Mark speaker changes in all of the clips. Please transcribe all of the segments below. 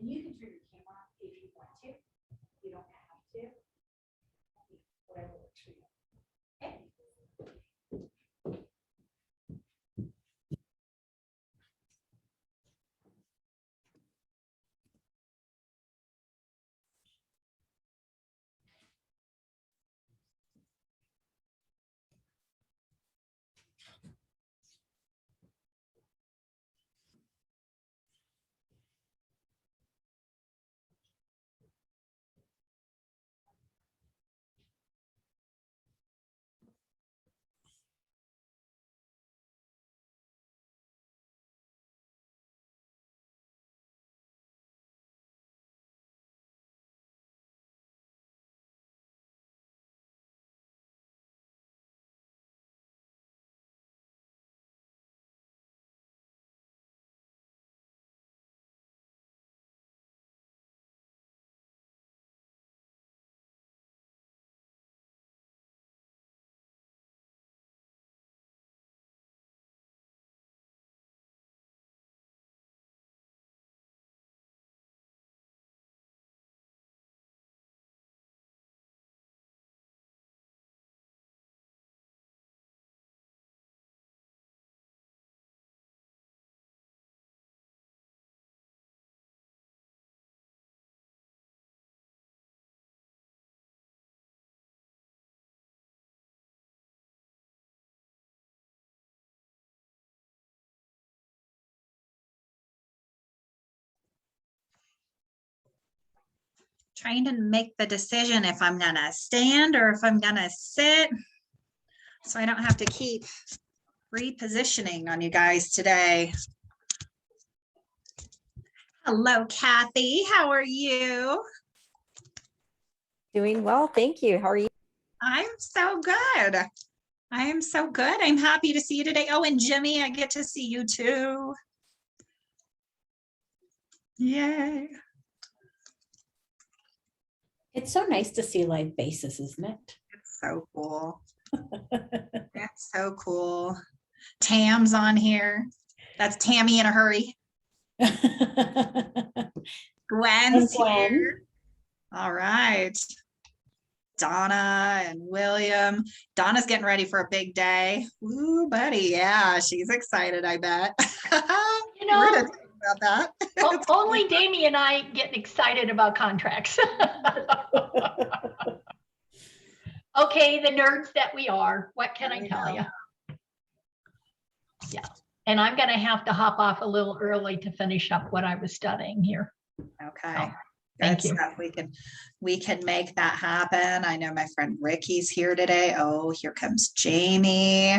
Speaker 1: And you can turn your camera off if you want to. You don't have to. Whatever works for you. Okay.
Speaker 2: Trying to make the decision if I'm gonna stand or if I'm gonna sit, so I don't have to keep repositioning on you guys today. Hello, Kathy. How are you?
Speaker 3: Doing well, thank you. How are you?
Speaker 2: I'm so good. I am so good. I'm happy to see you today. Oh, and Jimmy, I get to see you too. Yay.
Speaker 1: It's so nice to see live faces, isn't it?
Speaker 2: It's so cool. That's so cool. Tam's on here. That's Tammy in a hurry. Gwen's here. All right. Donna and William. Donna's getting ready for a big day. Ooh, buddy. Yeah, she's excited, I bet.
Speaker 4: You know,
Speaker 2: We're gonna talk about that.
Speaker 4: only Damie and I get excited about contracts. Okay, the nerds that we are, what can I tell you? Yeah, and I'm gonna have to hop off a little early to finish up what I was studying here.
Speaker 2: Okay.
Speaker 4: Oh, thank
Speaker 2: Good
Speaker 4: you.
Speaker 2: stuff. We can make that happen. I know my friend Ricky's here today. Oh, here comes Jamie.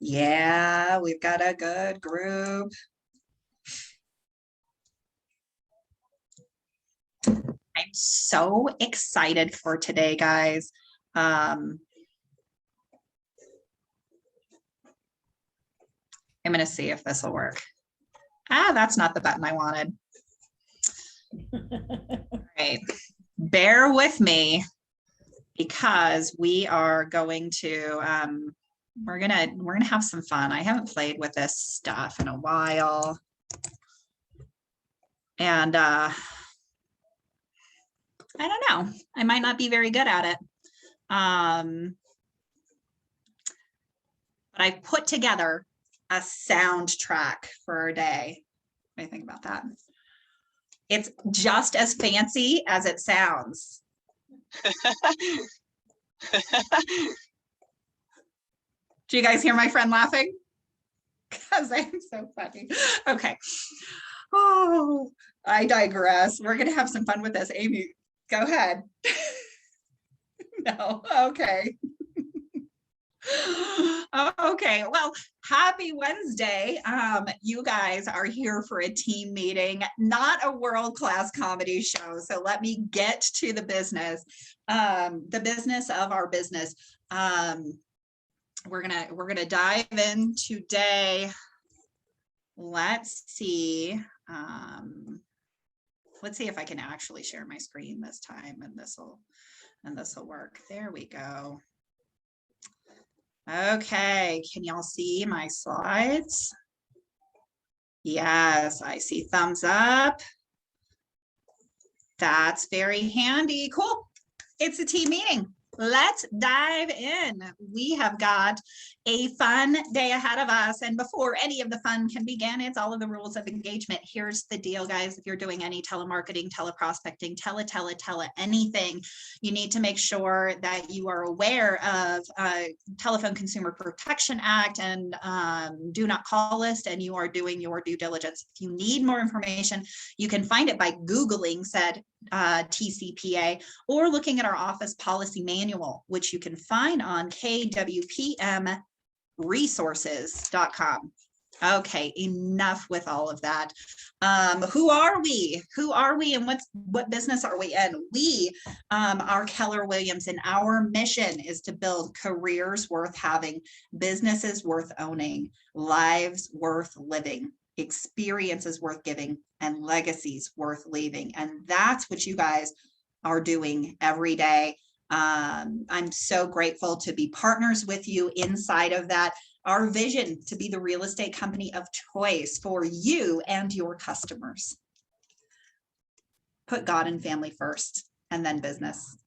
Speaker 2: Yeah, we've got a good group. I'm so excited for today, guys. I'm going to see if this will work. Ah, that's not the button I wanted. All right. Bear with me because we are going to we're gonna have some fun. I haven't played with this stuff in a while. And I don't know, I might not be very good at it. But I put together a soundtrack for our day. What do you think about that? It's just as fancy as it sounds. Do you guys hear my friend laughing? Because I'm so funny. Okay. Oh, I digress. We're going to have some fun with this. Amy, go ahead. No, okay. Okay, well, happy Wednesday. You guys are here for a team meeting, not a world-class comedy show. So let me get to the business of our business. We're gonna dive in today. Let's see if I can actually share my screen this time, and this will work. There we go. Okay, can y'all see my slides? Yes, I see thumbs up. That's very handy. Cool. It's a team meeting. Let's dive in. We have got a fun day ahead of us. And before any of the fun can begin, it's all of the rules of engagement. Here's the deal, guys. If you're doing any telemarketing, teleprospecting, tele anything, you need to make sure that you are aware of Telephone Consumer Protection Act and do not call list, and you are doing your due diligence. If you need more information, you can find it by Googling said TCPA or looking at our office policy manual, which you can find on kwpmresources.com. Okay, enough with all of that. Who are we? Who are we and what business are we in? We are Keller Williams, and our mission is to build careers worth having, businesses worth owning, lives worth living, experiences worth giving, and legacies worth leaving. And that's what you guys are doing every day. I'm so grateful to be partners with you inside of that. Our vision to be the real estate company of choice for you and your customers. Put God and family first, and then business.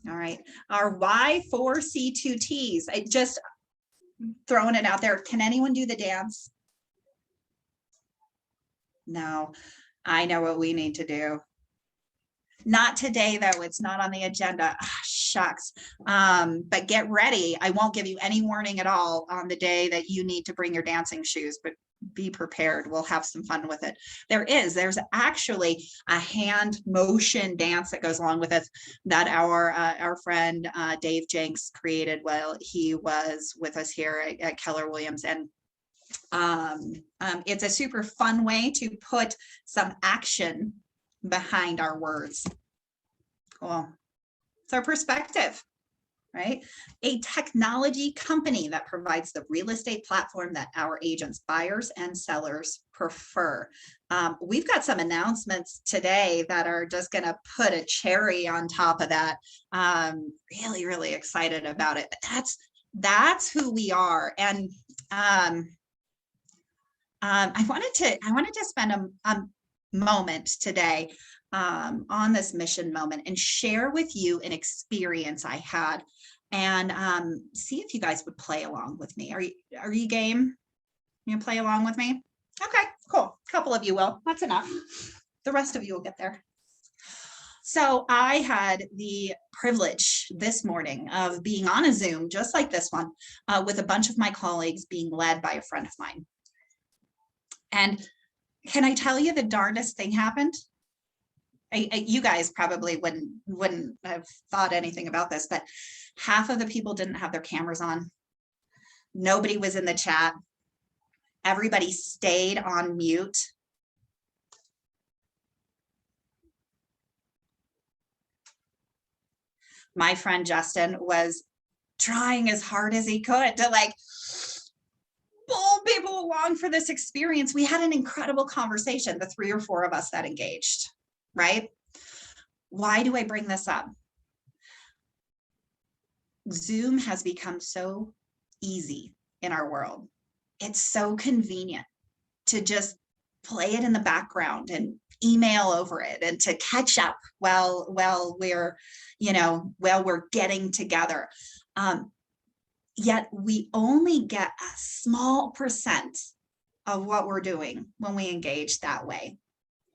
Speaker 2: All right, our Y4C2Ts. I just throwing it out there. Can anyone do the dance? No, I know what we need to do. Not today, though. It's not on the agenda. Shucks. But get ready. I won't give you any warning at all on the day that you need to bring your dancing shoes, but be prepared. We'll have some fun with it. There's actually a hand motion dance that goes along with it that our friend Dave Jenks created while he was with us here at Keller Williams. And it's a super fun way to put some action behind our words. Cool. It's our perspective, right? A technology company that provides the real estate platform that our agents, buyers, and sellers prefer. We've got some announcements today that are just going to put a cherry on top of that. Really, really excited about it. But that's who we are. And I wanted to spend a moment today on this mission moment and share with you an experience I had, and see if you guys would play along with me. Are you game? You play along with me? Okay, cool. A couple of you will. That's enough. The rest of you will get there. So I had the privilege this morning of being on a Zoom, just like this one, with a bunch of my colleagues being led by a friend of mine. And can I tell you the darndest thing happened? You guys probably wouldn't have thought anything about this, but half of the people didn't have their cameras on. Nobody was in the chat. Everybody stayed on mute. My friend Justin was trying as hard as he could to pull people along for this experience. We had an incredible conversation, the 3 or 4 of us that engaged, right? Why do I bring this up? Zoom has become so easy in our world. It's so convenient to just play it in the background and email over it and to catch up while we're getting together. Yet we only get a small percent of what we're doing when we engage that way,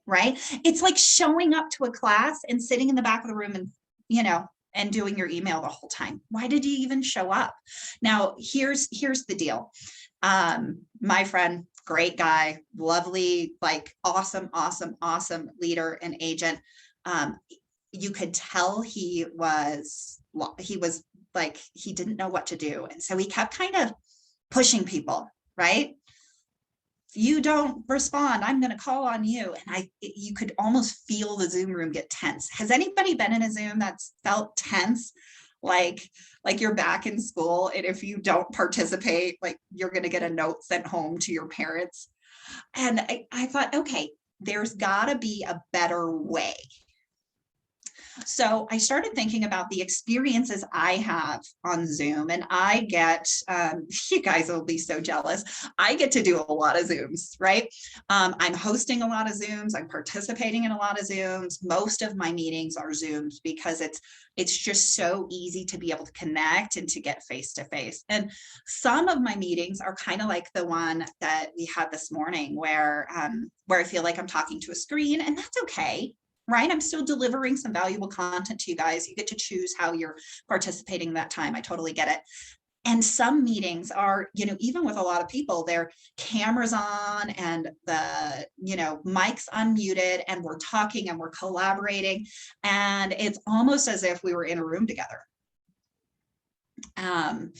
Speaker 2: right? It's like showing up to a class and sitting in the back of the room and doing your email the whole time. Why did you even show up? Now, here's the deal. My friend, great guy, lovely, awesome leader and agent. You could tell he was he didn't know what to do. And so he kept kind of pushing people, right? If you don't respond, I'm going to call on you. And you could almost feel the Zoom room get tense. Has anybody been in a Zoom that's felt tense? Like you're back in school, and if you don't participate, you're going to get a note sent home to your parents. And I thought, okay, there's got to be a better way. So I started thinking about the experiences I have on Zoom, and I get, you guys will be so jealous. I get to do a lot of Zooms, right? I'm hosting a lot of Zooms. I'm participating in a lot of Zooms. Most of my meetings are Zooms because it's just so easy to be able to connect and to get face to face. And some of my meetings are kind of like the one that we had this morning, where I feel like I'm talking to a screen, and that's okay. Right? I'm still delivering some valuable content to you guys. You get to choose how you're participating that time. I totally get it. And some meetings are, even with a lot of people, their cameras on and the, mics unmuted, and we're talking and we're collaborating. And it's almost as if we were in a room together. And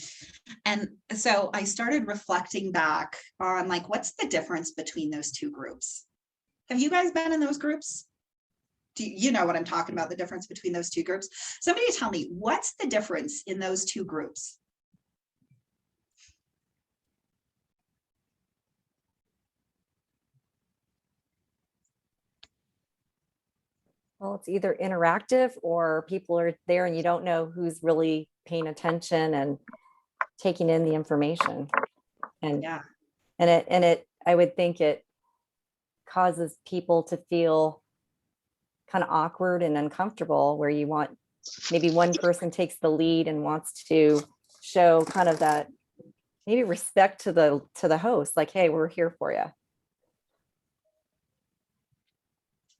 Speaker 2: so I started reflecting back on, like, what's the difference between those two groups? Have you guys been in those groups? Do you know what I'm talking about, the difference between those two groups? Somebody tell me, what's the difference in those two groups?
Speaker 3: Well, it's either interactive or people are there and you don't know who's really paying attention and taking in the information. And
Speaker 2: Yeah.
Speaker 3: I would think it causes people to feel kind of awkward and uncomfortable, where you want, maybe one person takes the lead and wants to show kind of that maybe respect to the host, like, hey, we're here for you.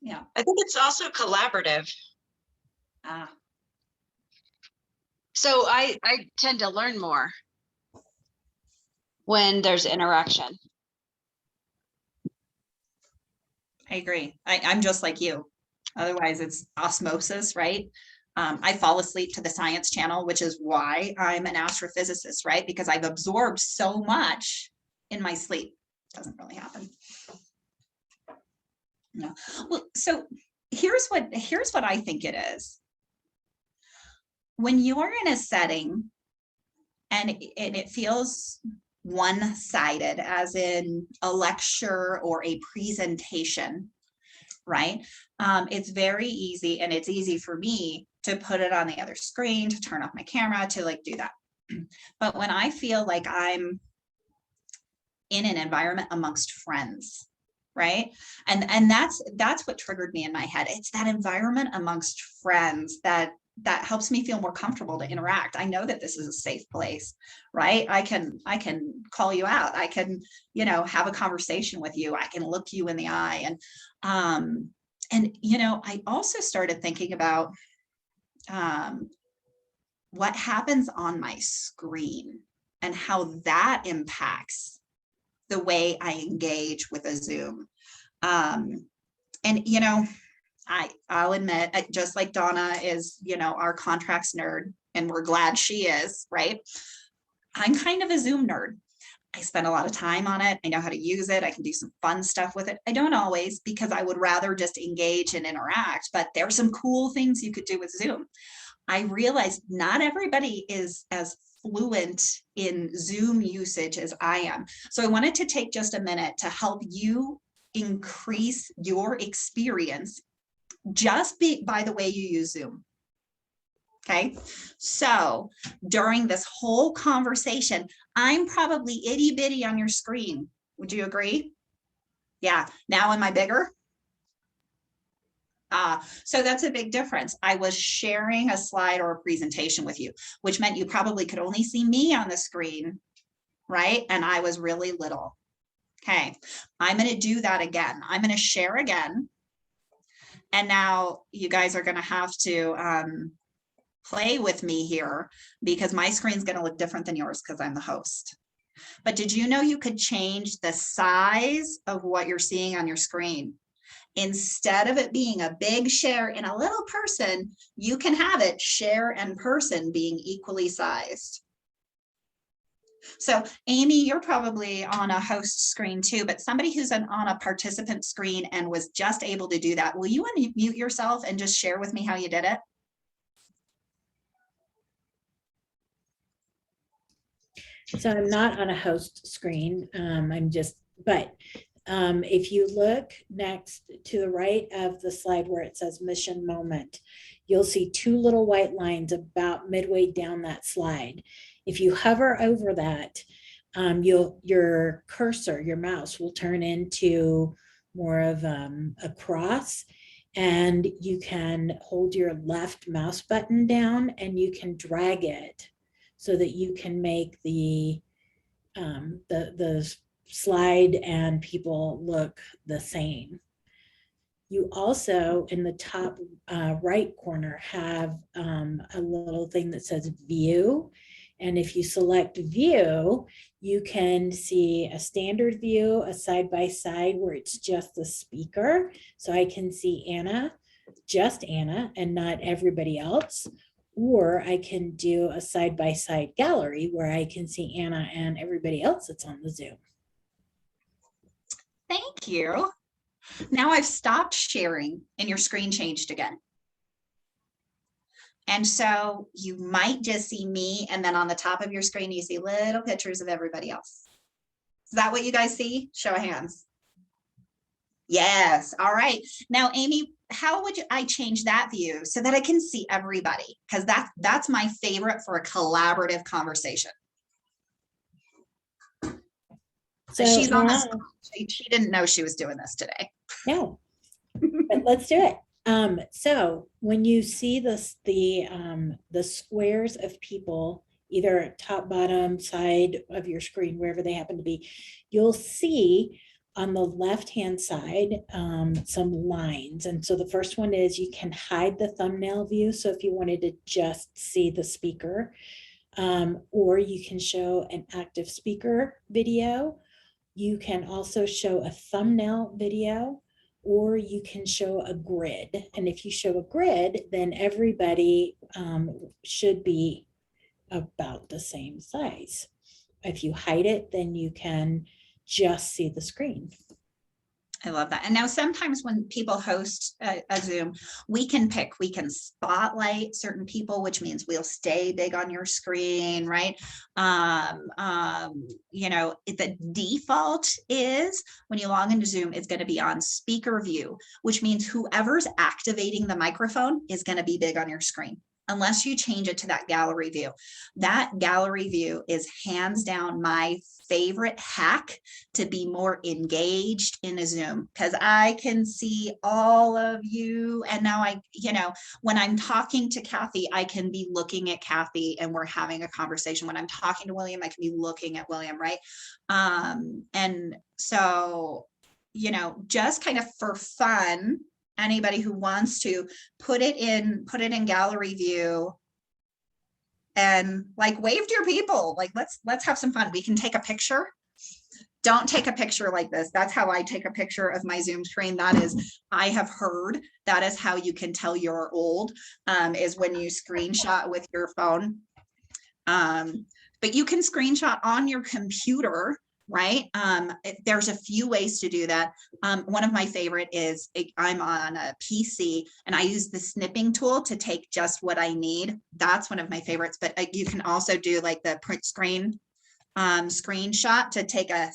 Speaker 2: Yeah.
Speaker 5: I think it's also collaborative. So I tend to learn more when there's interaction.
Speaker 2: I agree. I'm just like you. Otherwise, it's osmosis, right? I fall asleep to the Science Channel, which is why I'm an astrophysicist, right? Because I've absorbed so much in my sleep. Doesn't really happen. No. Well, so here's what I think it is. When you're in a setting and it feels one-sided, as in a lecture or a presentation, right? It's very easy, and it's easy for me to put it on the other screen, to turn off my camera, to like do that. But when I feel like I'm in an environment amongst friends, right? And that's what triggered me in my head. It's that environment amongst friends that helps me feel more comfortable to interact. I know that this is a safe place, right? I can call you out. I can, have a conversation with you. I can look you in the eye. And I also started thinking about what happens on my screen and how that impacts the way I engage with a Zoom. I'll admit, just like Donna is, our contracts nerd, and we're glad she is, right? I'm kind of a Zoom nerd. I spend a lot of time on it. I know how to use it. I can do some fun stuff with it. I don't always, because I would rather just engage and interact, but there are some cool things you could do with Zoom. I realized not everybody is as fluent in Zoom usage as I am. So I wanted to take just a minute to help you increase your experience just by the way you use Zoom. Okay, so during this whole conversation, I'm probably itty bitty on your screen. Would you agree? Yeah, now am I bigger? So that's a big difference. I was sharing a slide or a presentation with you, which meant you probably could only see me on the screen, right? And I was really little. Okay, I'm going to do that again. I'm going to share again. And now you guys are going to have to play with me here, because my screen's going to look different than yours because I'm the host. But did you know you could change the size of what you're seeing on your screen? Instead of it being a big share in a little person, you can have it share and person being equally sized. So Amy, you're probably on a host screen too, but somebody who's on a participant screen and was just able to do that, will you unmute yourself and just share with me how you did it?
Speaker 6: So I'm not on a host screen. But If you look next to the right of the slide where it says mission moment, you'll see two little white lines about midway down that slide. If you hover over that, your cursor, your mouse will turn into more of a cross, and you can hold your left mouse button down and you can drag it so that you can make the slide and people look the same. You also, in the top right corner, have a little thing that says view. And if you select view, you can see a standard view, a side-by-side where it's just the speaker. So I can see Anna, just Anna, and not everybody else. Or I can do a side-by-side gallery where I can see Anna and everybody else that's on the Zoom.
Speaker 2: Thank you. Now I've stopped sharing and your screen changed again. And so you might just see me, and then on the top of your screen, you see little pictures of everybody else. Is that what you guys see? Show of hands. Yes. All right. Now, Amy, how would I change that view so that I can see everybody? Because that's my favorite for a collaborative conversation. So she's on this. She didn't know she was doing this today.
Speaker 6: No, but let's do it. So when you see the squares of people, either top, bottom, side of your screen, wherever they happen to be, you'll see on the left-hand side some lines. And so the first one is you can hide the thumbnail view. So if you wanted to just see the speaker, or you can show an active speaker video. You can also show a thumbnail video, or you can show a grid. And if you show a grid, then everybody should be about the same size. If you hide it, then you can just see the screen.
Speaker 2: I love that. And now sometimes when people host a Zoom, we can spotlight certain people, which means we'll stay big on your screen, right? You know, the default is when you log into Zoom, it's going to be on speaker view, which means whoever's activating the microphone is going to be big on your screen, unless you change it to that gallery view. That gallery view is hands down my favorite hack to be more engaged in a Zoom, because I can see all of you. And now when I'm talking to Kathy, I can be looking at Kathy and we're having a conversation. When I'm talking to William, I can be looking at William, right? And so, just kind of for fun, anybody who wants to put it in gallery view and wave to your people, let's have some fun. We can take a picture. Don't take a picture like this. That's how I take a picture of my Zoom screen. That is, I have heard that is how you can tell you're old, is when you screenshot with your phone. But you can screenshot on your computer, right? There's a few ways to do that. One of my favorite is I'm on a PC and I use the snipping tool to take just what I need. That's one of my favorites, but you can also do the print screen screenshot to take a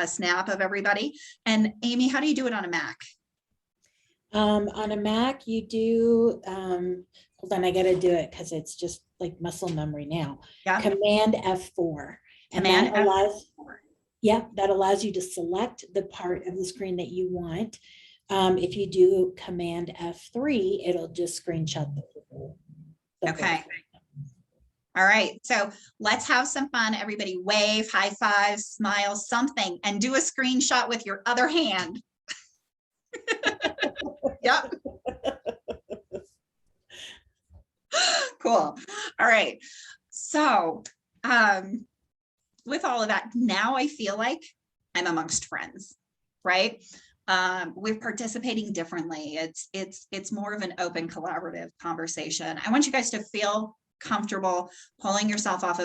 Speaker 2: snap of everybody. And Amy, how do you do it on a Mac?
Speaker 6: On a Mac, you do, hold on, I got to do it because it's just like muscle memory now.
Speaker 2: Yeah.
Speaker 6: Command F4. And
Speaker 2: Command
Speaker 6: that allows,
Speaker 2: F4.
Speaker 6: Yeah, that allows you to select the part of the screen that you want. If you do Command F3, it'll just screenshot the whole.
Speaker 2: Okay. All right. So let's have some fun. Everybody wave, high five, smile, something, and do a screenshot with your other hand. Yep. Cool. All right. So, with all of that, now I feel like I'm amongst friends, right? We're participating differently. It's more of an open collaborative conversation. I want you guys to feel comfortable pulling yourself off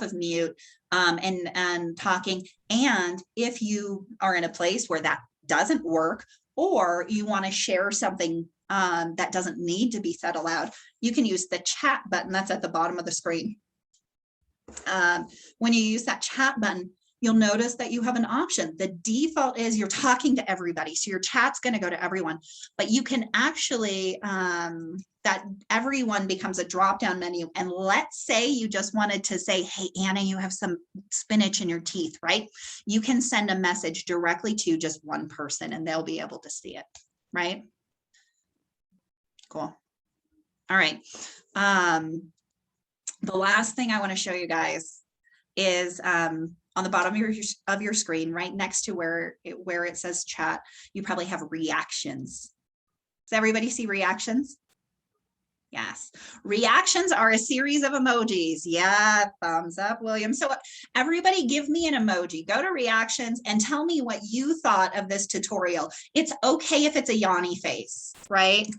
Speaker 2: of mute and talking. And if you are in a place where that doesn't work, or you want to share something that doesn't need to be said aloud, you can use the chat button that's at the bottom of the screen. When you use that chat button, you'll notice that you have an option. The default is you're talking to everybody. So your chat's going to go to everyone, but you can actually, that everyone becomes a drop-down menu. And let's say you just wanted to say, hey, Anna, you have some spinach in your teeth, right? You can send a message directly to just one person and they'll be able to see it, right? Cool. All right. The last thing I want to show you guys is on the bottom of your screen, right next to where it says chat, you probably have reactions. Does everybody see reactions? Yes. Reactions are a series of emojis. Yeah, thumbs up, William. So everybody give me an emoji. Go to reactions and tell me what you thought of this tutorial. It's okay if it's a yawny face, right?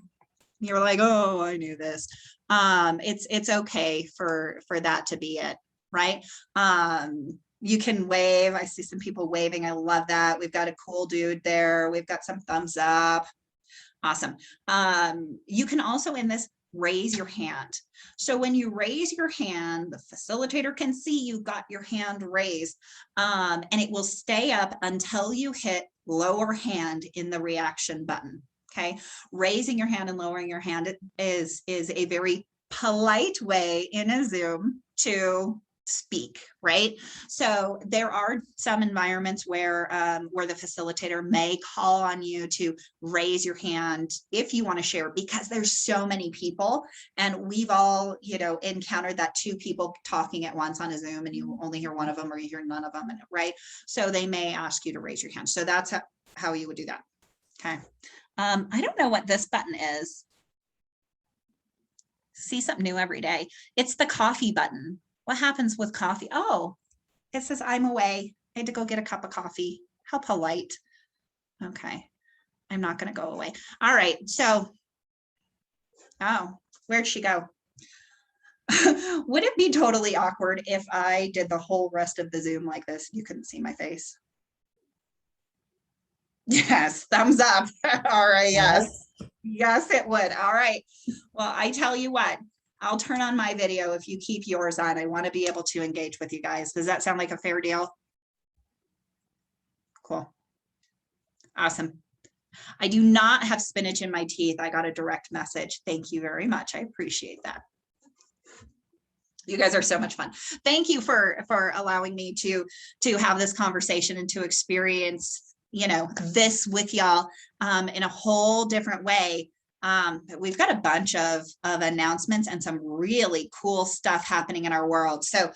Speaker 2: You're like, oh, I knew this. It's okay for that to be it, right? You can wave. I see some people waving. I love that. We've got a cool dude there. We've got some thumbs up. Awesome. You can also in this raise your hand. So when you raise your hand, the facilitator can see you've got your hand raised, and it will stay up until you hit lower hand in the reaction button. Okay, raising your hand and lowering your hand is a very polite way in a Zoom to speak, right? So there are some environments where the facilitator may call on you to raise your hand if you want to share, because there's so many people, and we've all, you know, encountered that two people talking at once on a Zoom and you only hear one of them or you hear none of them, right? So they may ask you to raise your hand. So that's how you would do that. Okay. I don't know what this button is. See something new every day. It's the coffee button. What happens with coffee? Oh, it says I'm away. I had to go get a cup of coffee. How polite. Okay. I'm not going to go away. All right. So, oh, where'd she go? Would it be totally awkward if I did the whole rest of the Zoom like this? You couldn't see my face. Yes, thumbs up. All right, yes. Yes, it would. All right. Well, I tell you what, I'll turn on my video if you keep yours on. I want to be able to engage with you guys. Does that sound like a fair deal? Cool. Awesome. I do not have spinach in my teeth. I got a direct message. Thank you very much. I appreciate that. You guys are so much fun. Thank you for allowing me to have this conversation and to experience, you know, this with y'all in a whole different way. We've got a bunch of announcements and some really cool stuff happening in our world. So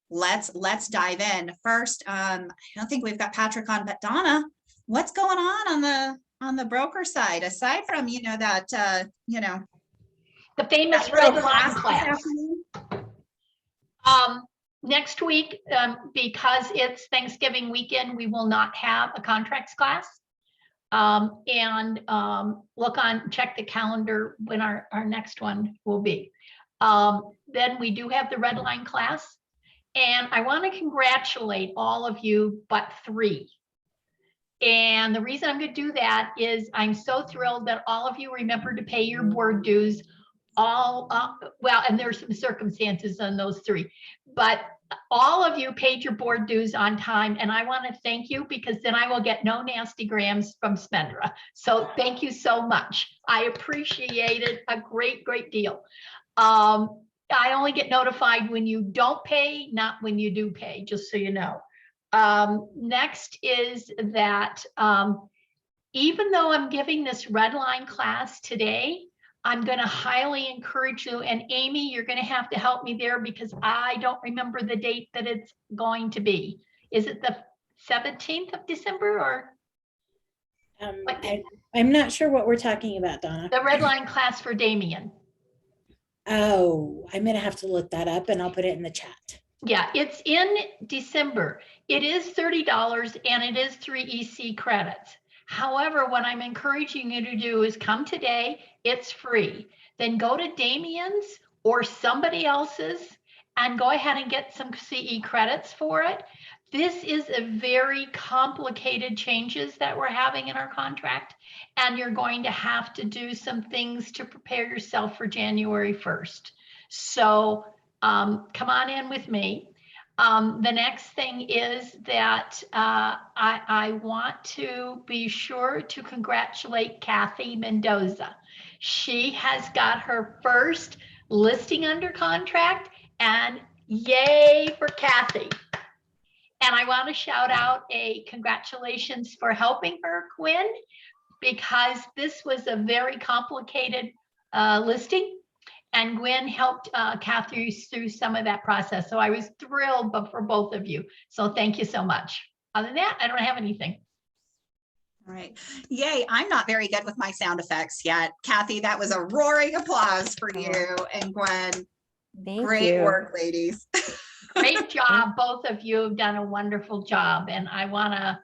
Speaker 2: let's dive in. First, I don't think we've got Patrick on, but Donna, what's going on the broker side, aside from, you know, that
Speaker 4: The famous
Speaker 2: that
Speaker 4: red
Speaker 2: little
Speaker 4: line
Speaker 2: class
Speaker 4: class. Next week, because it's Thanksgiving weekend, we will not have a contracts class. Check the calendar when our next one will be. Then we do have the red line class. And I want to congratulate all of you but 3. And the reason I'm going to do that is I'm so thrilled that all of you remembered to pay your board dues. And there's some circumstances on those 3, but all of you paid your board dues on time, and I want to thank you, because then I will get no nasty grams from Spendra. So thank you so much. I appreciate it a great deal. I only get notified when you don't pay, not when you do pay, just so you know. Next is that even though I'm giving this red line class today, I'm going to highly encourage you, and Amy, you're going to have to help me there, because I don't remember the date that it's going to be. Is it the 17th of December or?
Speaker 6: I'm not sure what we're talking about, Donna.
Speaker 4: The red line class for Damien.
Speaker 6: Oh, I'm going to have to look that up, and I'll put it in the chat.
Speaker 4: Yeah, it's in December. It is $30 and it is 3 EC credits. However, what I'm encouraging you to do is come today, it's free. Then go to Damien's or somebody else's and go ahead and get some CE credits for it. This is a very complicated changes that we're having in our contract, and you're going to have to do some things to prepare yourself for January 1st. So come on in with me. The next thing is that I want to be sure to congratulate Kathy Mendoza. She has got her first listing under contract, and yay for Kathy. And I want to shout out a congratulations for helping her, Quinn, because this was a very complicated listing. And Gwen helped Kathy through some of that process. So I was thrilled for both of you. So thank you so much. Other than that, I don't have anything.
Speaker 2: All right. Yay. I'm not very good with my sound effects yet. Kathy, that was a roaring applause for you and Gwen.
Speaker 3: Thank
Speaker 2: Great
Speaker 3: you.
Speaker 2: work, ladies.
Speaker 4: Great job. Both of you have done a wonderful job. And I want to,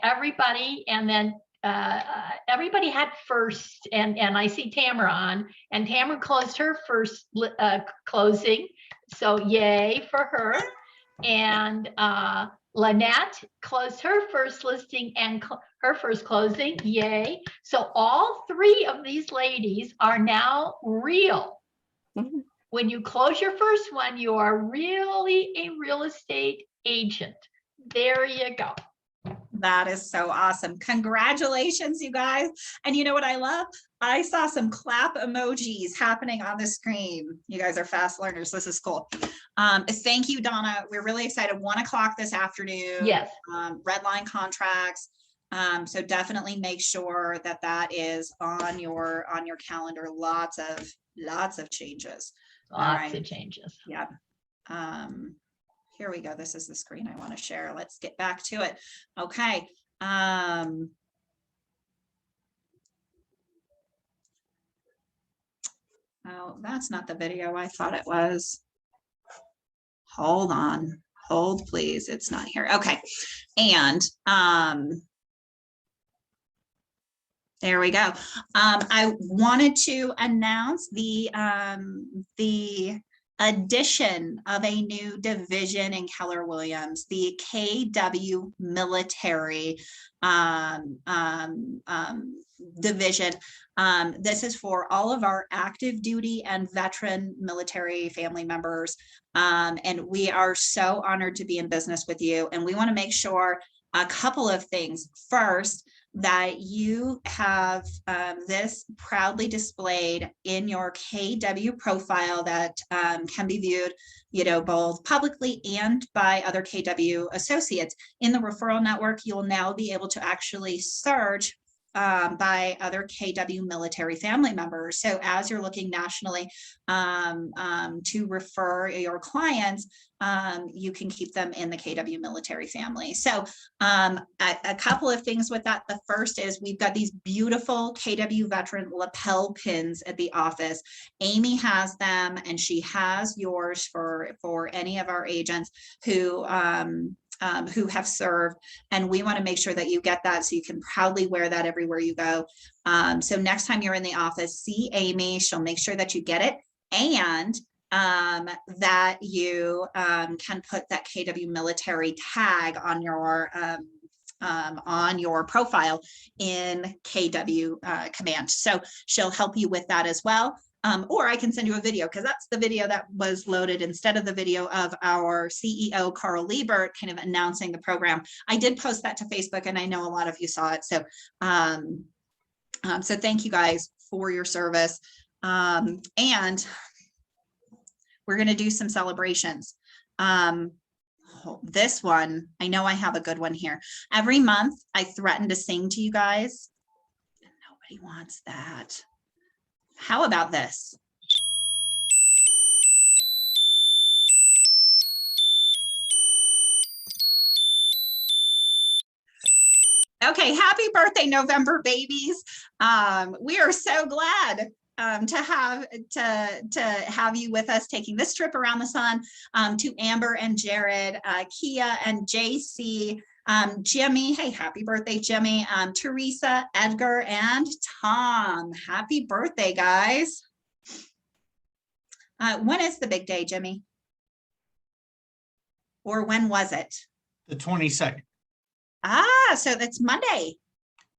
Speaker 4: everybody, and then everybody had first, and I see Tamara on, and Tamara closed her first closing. So yay for her. And Lynette closed her first listing and her first closing. Yay. So all three of these ladies are now real.
Speaker 3: Mhm.
Speaker 4: When you close your first one, you are really a real estate agent. There you go.
Speaker 2: That is so awesome. Congratulations, you guys. And you know what I love? I saw some clap emojis happening on the screen. You guys are fast learners. This is cool. Thank you, Donna. We're really excited. 1 o'clock this afternoon.
Speaker 4: Yes.
Speaker 2: Redline contracts. So definitely make sure that that is on your calendar. Lots of changes.
Speaker 4: Lots of changes.
Speaker 2: Yeah. Here we go. This is the screen I want to share. Let's get back to it. Okay. Oh, that's not the video I thought it was. Hold on. Hold, please. It's not here. Okay. And there we go. I wanted to announce the addition of a new division in Keller Williams, the KW Military division. This is for all of our active duty and veteran military family members. And we are so honored to be in business with you. And we want to make sure a couple of things. First, that you have this proudly displayed in your KW profile that can be viewed, you know, both publicly and by other KW associates. In the referral network, you'll now be able to actually search by other KW military family members. So as you're looking nationally to refer your clients, you can keep them in the KW military family. So a couple of things with that. The first is we've got these beautiful KW veteran lapel pins at the office. Amy has them, and she has yours for any of our agents who have served, and we want to make sure that you get that so you can proudly wear that everywhere you go. So next time you're in the office, see Amy. She'll make sure that you get it, and that you can put that KW military tag on your profile in KW Command. So she'll help you with that as well. Or I can send you a video, because that's the video that was loaded instead of the video of our CEO, Carl Liebert, kind of announcing the program. I did post that to Facebook, and I know a lot of you saw it. So, so thank you guys for your service. And we're going to do some celebrations. This one, I know I have a good one here. Every month I threaten to sing to you guys, and nobody wants that. How about this? Okay, happy birthday, November babies. We are so glad to have you with us taking this trip around the sun, to Amber and Jared, Kia and JC, Jimmy. Hey, happy birthday, Jimmy. Teresa, Edgar, and Tom. Happy birthday, guys. When is the big day, Jimmy? Or when was it?
Speaker 7: The 22nd.
Speaker 2: Ah, so that's Monday.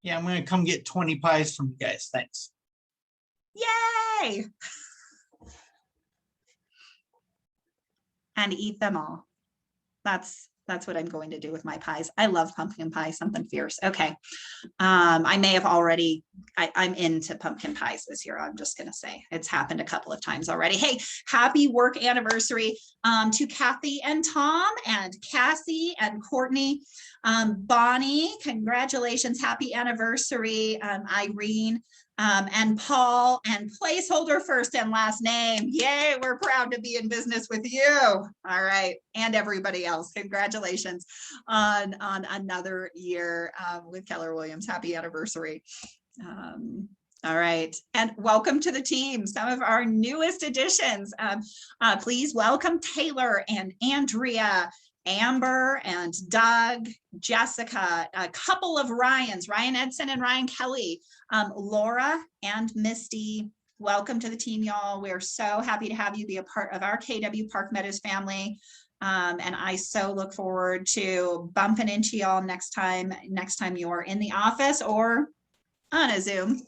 Speaker 7: Yeah, I'm gonna come get 20 pies from you guys. Thanks.
Speaker 2: Yay! And eat them all. That's what I'm going to do with my pies. I love pumpkin pie, something fierce. Okay. I may have already, I'm into pumpkin pies this year. I'm just going to say it's happened a couple of times already. Hey, happy work anniversary to Kathy and Tom and Cassie and Courtney. Bonnie, congratulations. Happy anniversary. Irene. And Paul and placeholder first and last name. Yay, we're proud to be in business with you. All right. And everybody else. Congratulations on another year with Keller Williams. Happy anniversary. All right. And welcome to the team. Some of our newest additions. Please welcome Taylor and Andrea, Amber and Doug, Jessica, a couple of Ryans, Ryan Edson and Ryan Kelly, Laura and Misty. Welcome to the team, y'all. We're so happy to have you be a part of our KW Park Meadows family. And I so look forward to bumping into y'all next time you're in the office or on a Zoom.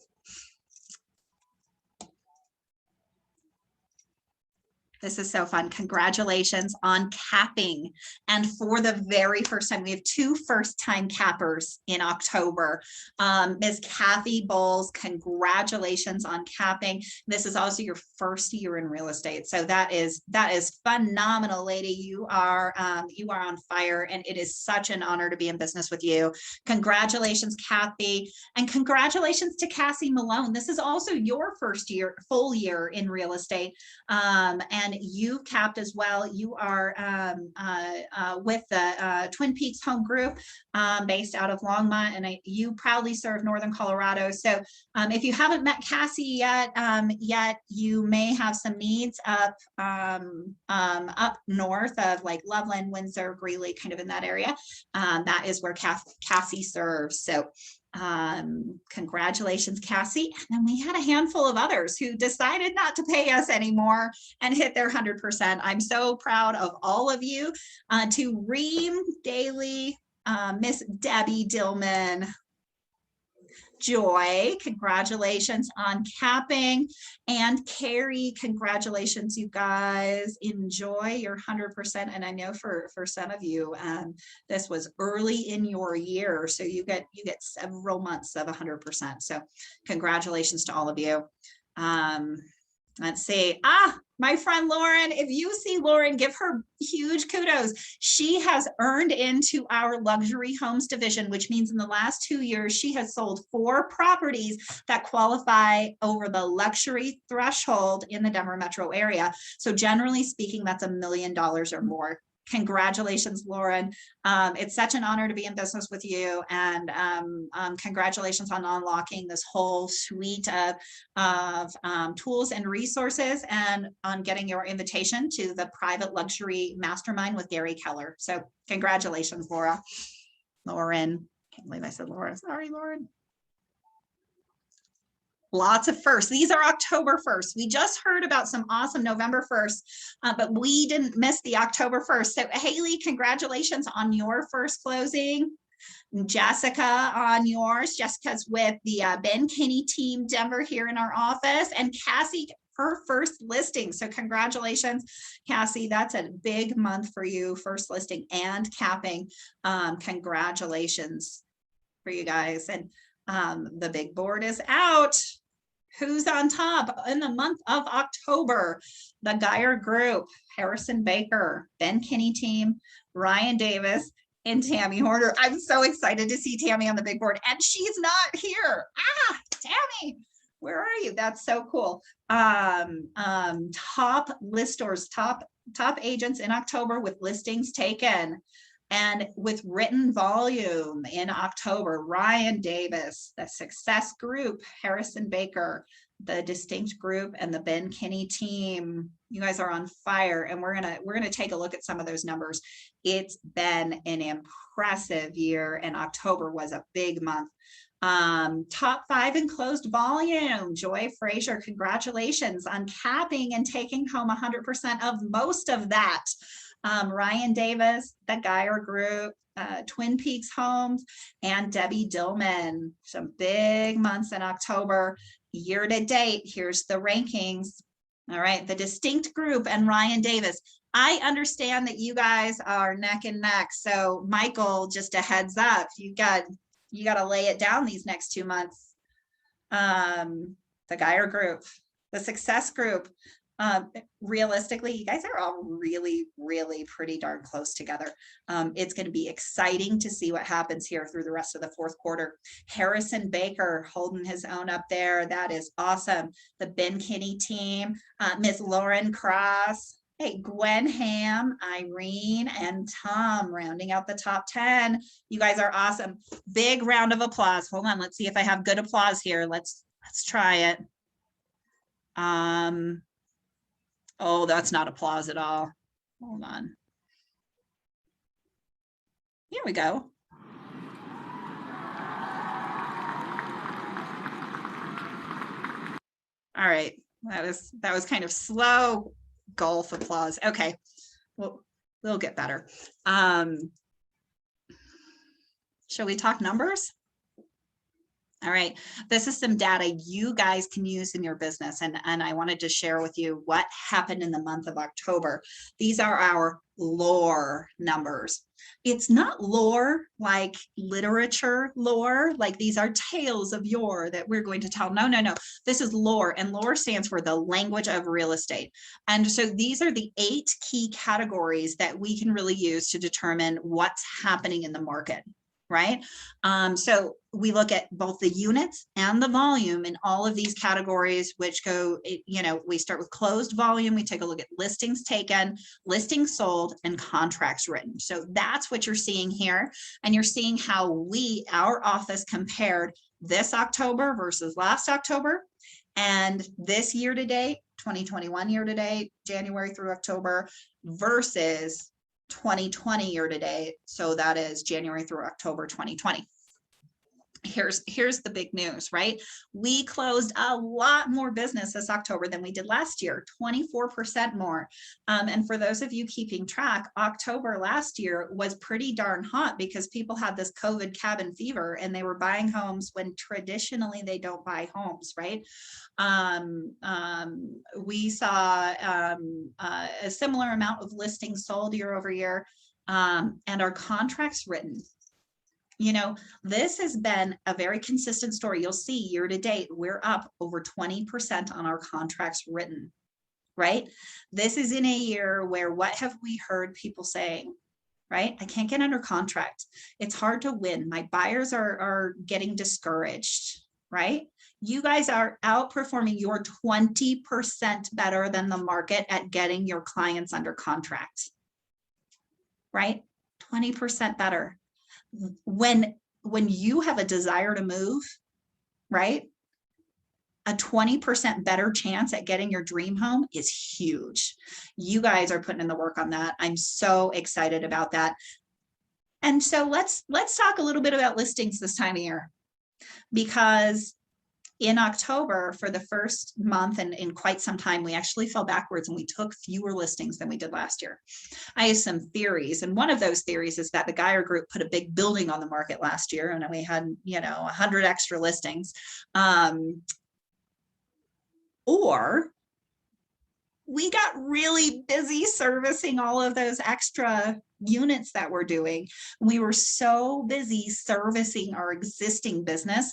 Speaker 2: This is so fun. Congratulations on capping. And for the very first time, we have 2 first-time cappers in October. Ms. Kathy Bowles, congratulations on capping. This is also your first year in real estate. So that is phenomenal, lady. You are on fire, and it is such an honor to be in business with you. Congratulations, Kathy. And congratulations to Cassie Malone. This is also your first full year in real estate. And you've capped as well. You are with the Twin Peaks Home Group based out of Longmont, and you proudly serve Northern Colorado. So if you haven't met Cassie yet, you may have some needs up north of like Loveland, Windsor, Greeley, kind of in that area. That is where Cassie serves. So congratulations, Cassie. And then we had a handful of others who decided not to pay us anymore and hit their 100%. I'm so proud of all of you. To Reem Daly, Miss Debbie Dillman, Joy, congratulations on capping. And Carrie, congratulations, you guys. Enjoy your 100%. And I know for some of you, this was early in your year, so you get several months of 100%. So congratulations to all of you. Let's see. My friend Lauren, if you see Lauren, give her huge kudos. She has earned into our luxury homes division, which means in the last 2 years, she has sold 4 properties that qualify over the luxury threshold in the Denver metro area. So generally speaking, that's $1 million or more. Congratulations, Lauren. It's such an honor to be in business with you, and congratulations on unlocking this whole suite of tools and resources, and on getting your invitation to the private luxury mastermind with Gary Keller. So congratulations, Lauren. Can't believe I said Laura. Sorry, Lauren. Lots of firsts. These are October 1st. We just heard about some awesome November 1st, but we didn't miss the October 1st. So Haley, congratulations on your first closing. Jessica on yours. Jessica's with the Ben Kinney team, Denver, here in our office. And Cassie, her first listing. So congratulations, Cassie. That's a big month for you, first listing and capping. Congratulations for you guys. And the big board is out. Who's on top in the month of October? The Geyer Group, Harrison Baker, Ben Kinney team, Ryan Davis, and Tammy Horner. I'm so excited to see Tammy on the big board, and she's not here. Tammy, where are you? That's so cool. Top listers, top agents in October with listings taken. And with written volume in October, Ryan Davis, the Success Group, Harrison Baker, the Distinct Group, and the Ben Kinney team. You guys are on fire, and we're gonna take a look at some of those numbers. It's been an impressive year, and October was a big month. Top 5 in closed volume. Joy Frazier, congratulations on capping and taking home 100% of most of that. Ryan Davis, the Geyer Group, Twin Peaks Homes, and Debbie Dillman. Some big months in October. Year to date, here's the rankings. All right, the Distinct Group and Ryan Davis, I understand that you guys are neck and neck. So Michael, just a heads up, you got to lay it down these next 2 months. The Geyer group, the success group, realistically, you guys are all really, really pretty darn close together. It's going to be exciting to see what happens here through the rest of the fourth quarter. Harrison Baker holding his own up there. That is awesome. The Ben Kinney team, Miss Lauren Cross. Hey, Gwen Ham, Irene, and Tom rounding out the top 10. You guys are awesome. Big round of applause. Hold on, let's see if I have good applause here. Let's try it. Oh, that's not applause at all. Hold on. Here we go. All right, that was kind of slow golf applause. Okay, well, we'll get better. Shall we talk numbers? All right, this is some data you guys can use in your business, and I wanted to share with you what happened in the month of October. These are our lore numbers. It's not lore like literature lore, like these are tales of yore that we're going to tell. No, no, no. This is lore, and lore stands for the language of real estate. And so these are the 8 key categories that we can really use to determine what's happening in the market. Right? So we look at both the units and the volume in all of these categories, which go, you know, we start with closed volume. We take a look at listings taken, listings sold, and contracts written. So that's what you're seeing here. And you're seeing how our office compared this October versus last October. And this year to date, 2021 year to date, January through October versus 2020 year to date. So that is January through October 2020. Here's the big news, right? We closed a lot more business this October than we did last year, 24% more. And for those of you keeping track, October last year was pretty darn hot because people had this COVID cabin fever and they were buying homes when traditionally they don't buy homes, right? We saw a similar amount of listings sold year over year, and our contracts written. You know, this has been a very consistent story. You'll see year to date, we're up over 20% on our contracts written, right? This is in a year where what have we heard people saying, right? I can't get under contract. It's hard to win. My buyers are getting discouraged, right? You guys are outperforming. You're 20% better than the market at getting your clients under contract, right? 20% better. When you have a desire to move, right? A 20% better chance at getting your dream home is huge. You guys are putting in the work on that. I'm so excited about that. And so let's talk a little bit about listings this time of year, because in October, for the first month and in quite some time, we actually fell backwards and we took fewer listings than we did last year. I have some theories, and one of those theories is that the Geyer Group put a big building on the market last year, and we had, 100 extra listings. Or we got really busy servicing all of those extra units that we're doing. We were so busy servicing our existing business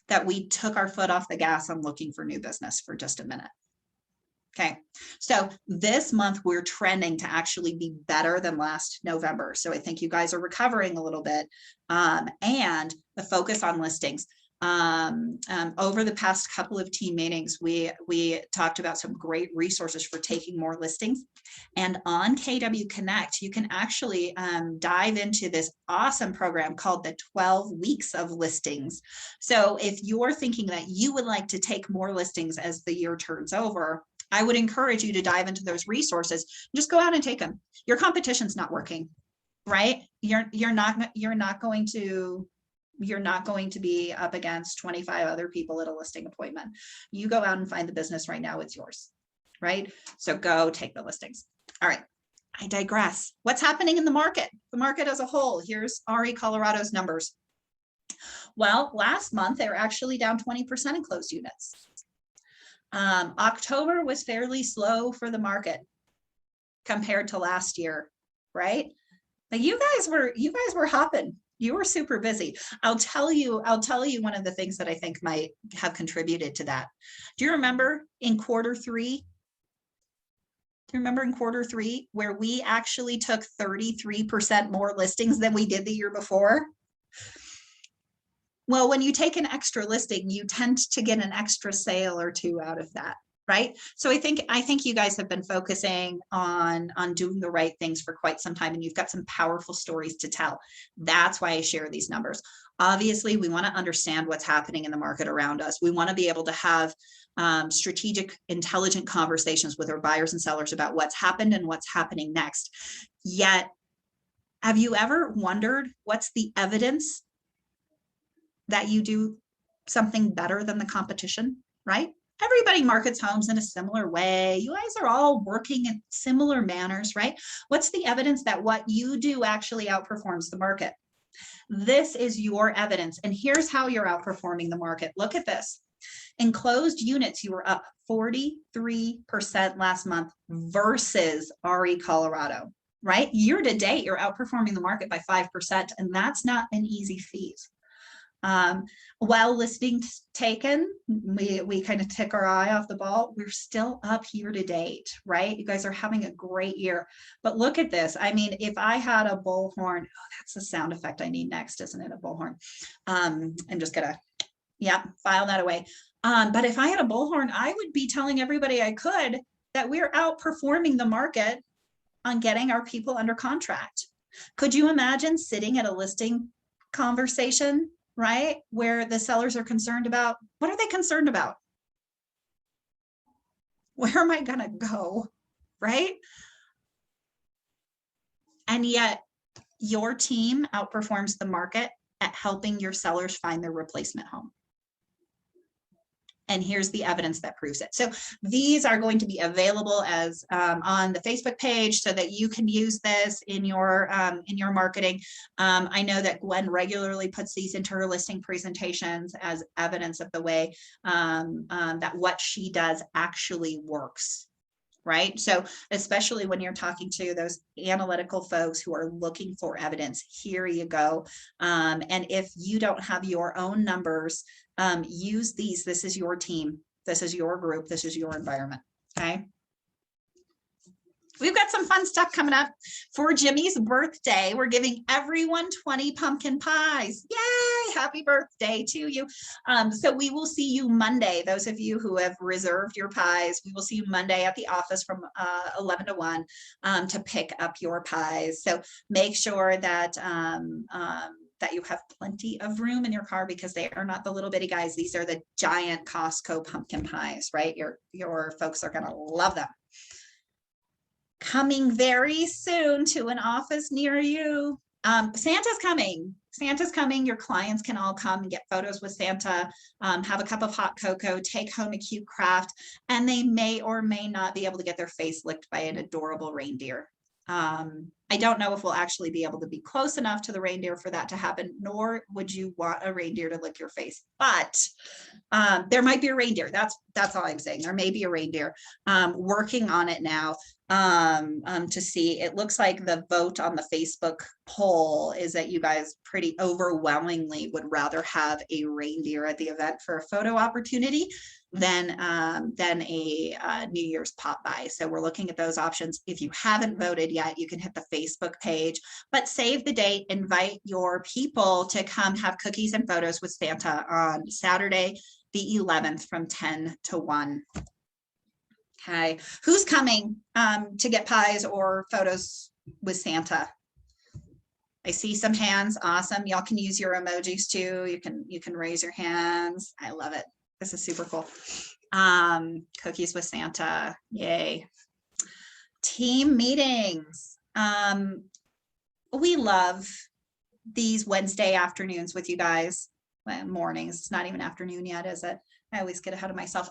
Speaker 2: that we took our foot off the gas on looking for new business for just a minute. Okay, so this month we're trending to actually be better than last November. So I think you guys are recovering a little bit, and the focus on listings. Over the past couple of team meetings, we talked about some great resources for taking more listings. And on KW Connect, you can actually dive into this awesome program called the 12 Weeks of Listings. So if you're thinking that you would like to take more listings as the year turns over, I would encourage you to dive into those resources. Just go out and take them. Your competition's not working, right? You're not going to be up against 25 other people at a listing appointment. You go out and find the business right now, it's yours, right? So go take the listings. All right, I digress. What's happening in the market? The market as a whole. Here's RE Colorado's numbers. Well, last month, they were actually down 20% in closed units. October was fairly slow for the market. compared to last year, right? But you guys were hopping. You were super busy. I'll tell you one of the things that I think might have contributed to that. Do you remember in quarter three? Do you remember in quarter three where we actually took 33% more listings than we did the year before? Well, when you take an extra listing, you tend to get an extra sale or two out of that, right? So I think you guys have been focusing on doing the right things for quite some time, and you've got some powerful stories to tell. That's why I share these numbers. Obviously, we want to understand what's happening in the market around us. We want to be able to have strategic, intelligent conversations with our buyers and sellers about what's happened and what's happening next. Yet, have you ever wondered what's the evidence that you do something better than the competition, right? Everybody markets homes in a similar way. You guys are all working in similar manners, right? What's the evidence that what you do actually outperforms the market? This is your evidence. And here's how you're outperforming the market. Look at this. In closed units, you were up 43% last month versus RE Colorado, right? Year to date, you're outperforming the market by 5%, and that's not an easy feat. While listings taken, we kind of took our eye off the ball. We're still up year to date, right? You guys are having a great year. But look at this. I mean, if I had a bullhorn, oh, that's the sound effect I need next, isn't it? A bullhorn. I'm just gonna, file that away. But if I had a bullhorn, I would be telling everybody I could that we're outperforming the market on getting our people under contract. Could you imagine sitting at a listing conversation, right, where the sellers are concerned about, what are they concerned about? Where am I gonna go, right? And yet your team outperforms the market at helping your sellers find their replacement home. And here's the evidence that proves it. So these are going to be available as on the Facebook page so that you can use this in your marketing. I know that Gwen regularly puts these into her listing presentations as evidence of the way that what she does actually works. Right. So especially when you're talking to those analytical folks who are looking for evidence, here you go. And if you don't have your own numbers, use these. This is your team. This is your group. This is your environment. Okay. We've got some fun stuff coming up for Jimmy's birthday. We're giving everyone 20 pumpkin pies. Yay! Happy birthday to you. So we will see you Monday. Those of you who have reserved your pies, we will see you Monday at the office from 11 to 1 to pick up your pies. So make sure that that you have plenty of room in your car, because they are not the little bitty guys. These are the giant Costco pumpkin pies, right? Your folks are going to love them. Coming very soon to an office near you. Santa's coming. Santa's coming. Your clients can all come and get photos with Santa, have a cup of hot cocoa, take home a cute craft, and they may or may not be able to get their face licked by an adorable reindeer. I don't know if we'll actually be able to be close enough to the reindeer for that to happen, nor would you want a reindeer to lick your face, but there might be a reindeer. That's all I'm saying. There may be a reindeer. Working on it now to see. It looks like the vote on the Facebook poll is that you guys pretty overwhelmingly would rather have a reindeer at the event for a photo opportunity than a New Year's pop by. So we're looking at those options. If you haven't voted yet, you can hit the Facebook page, but save the date, invite your people to come have cookies and photos with Santa on Saturday, the 11th from 10 to 1. Okay, who's coming to get pies or photos with Santa? I see some hands. Awesome. Y'all can use your emojis too. You can raise your hands. I love it. This is super cool. Cookies with Santa. Yay. Team meetings. We love these Wednesday afternoons with you guys. Well, mornings. It's not even afternoon yet, is it? I always get ahead of myself.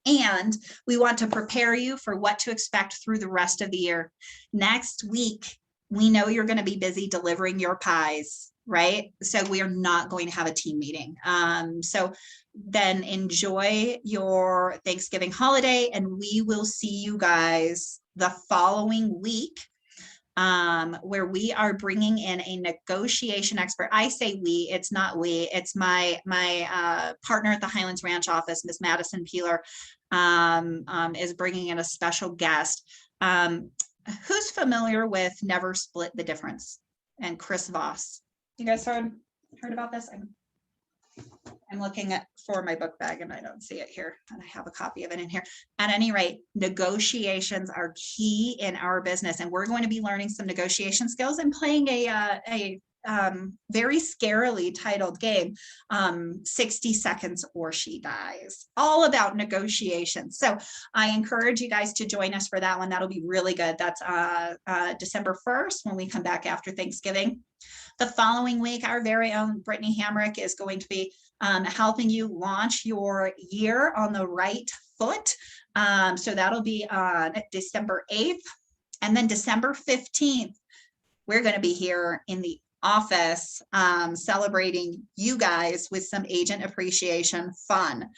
Speaker 2: And we want to prepare you for what to expect through the rest of the year. Next week, we know you're going to be busy delivering your pies, right? So we are not going to have a team meeting. So then enjoy your Thanksgiving holiday, and we will see you guys the following week, where we are bringing in a negotiation expert. I say we, it's not we, it's my partner at the Highlands Ranch office, Miss Madison Peeler, is bringing in a special guest. Who's familiar with Never Split the Difference and Chris Voss? You guys heard about this? I'm looking for my book bag and I don't see it here, and I have a copy of it in here. At any rate, negotiations are key in our business, and we're going to be learning some negotiation skills and playing a very scarily titled game, 60 Seconds or She Dies, all about negotiations. So I encourage you guys to join us for that one. That'll be really good. That's December 1st when we come back after Thanksgiving. The following week, our very own Brittany Hamrick is going to be helping you launch your year on the right foot. So that'll be on December 8th. And then December 15th, we're going to be here in the office celebrating you guys with some agent appreciation fun.